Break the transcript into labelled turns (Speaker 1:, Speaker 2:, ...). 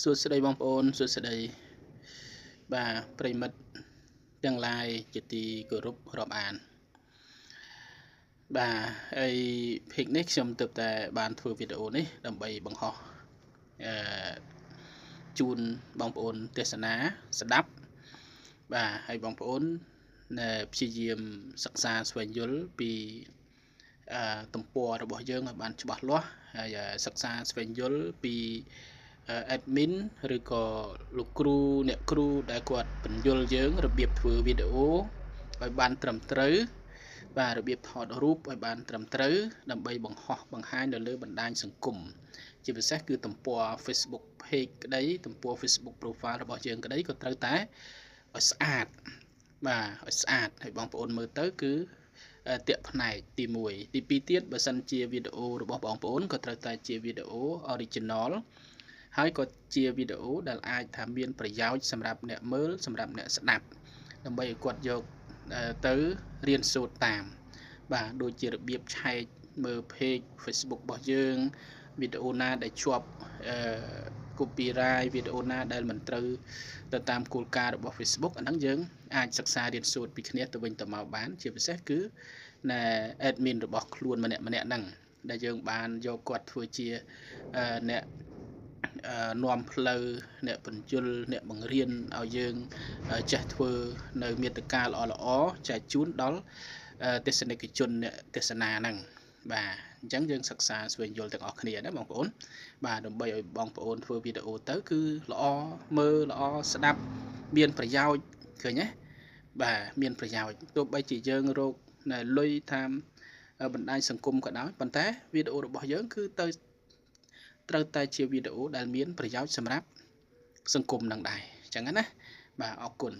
Speaker 1: សួស្តីបងប្អូនសួស្តីបាទប្រិមិត្តទាំងឡាយជាទីគោរពរាប់អានបាទហើយភាគនេះខ្ញុំទើបតែបានធ្វើវីដេអូនេះដើម្បីបង្ហោះជូនបងប្អូនទេសនាស្ដាប់បាទហើយបងប្អូនព្យាយាមសិក្សាស្វែងយល់ពីទំព័ររបស់យើងឲ្យបានច្បាស់លាស់ហើយសិក្សាស្វែងយល់ពី admin ឬក៏លោកគ្រូអ្នកគ្រូដែលគាត់បញ្យល់យើងរបៀបធ្វើវីដេអូឲ្យបានត្រឹមត្រូវបាទរបៀបថតរូបឲ្យបានត្រឹមត្រូវដើម្បីបង្ហោះបង្ហាញនៅលើបណ្ដាញសង្គមជាពិសេសគឺទំព័រ Facebook page ក្តីទំព័រ Facebook profile របស់យើងក្តីក៏ត្រូវតែឲ្យស្អាតបាទឲ្យស្អាតហើយបងប្អូនមើលទៅគឺតាក់ផ្នែកទី1ទី2ទៀតបើសិនជាវីដេអូរបស់បងប្អូនក៏ត្រូវតែជាវីដេអូ original ហើយក៏ជាវីដេអូដែលអាចថាមានប្រយោជន៍សម្រាប់អ្នកមើលសម្រាប់អ្នកស្ដាប់ដើម្បីឲ្យគាត់យកទៅរៀនសូត្រតាមបាទដូចជារបៀបឆែកមើល page Facebook របស់យើងវីដេអូណាដែលជាប់copyright វីដេអូណាដែលមិនត្រូវទៅតាមគោលការណ៍របស់ Facebook អាហ្នឹងយើងអាចសិក្សារៀនសូត្រពីគ្នាទៅវិញទៅមកបានជាពិសេសគឺណែ admin របស់ខ្លួនម្នាក់ហ្នឹងដែលយើងបានយកគាត់ធ្វើជាអ្នកនាំផ្លូវអ្នកបញ្យលអ្នកបង្រៀនឲ្យយើងចេះធ្វើនៅមាតិកាល្អចែកជូនដល់ទស្សនិកជនអ្នកទេសនាហ្នឹងបាទអញ្ចឹងយើងសិក្សាស្វែងយល់ទាំងអស់គ្នាណាបងប្អូនបាទដើម្បីឲ្យបងប្អូនធ្វើវីដេអូទៅគឺល្អមើលល្អស្ដាប់មានប្រយោជន៍ឃើញទេបាទមានប្រយោជន៍ទោះបីជាយើងរកលុយតាមបណ្ដាញសង្គមក៏ដោយប៉ុន្តែវីដេអូរបស់យើងគឺត្រូវតែជាវីដេអូដែលមានប្រយោជន៍សម្រាប់សង្គមនឹងដែរអញ្ចឹងណាបាទអរគុណ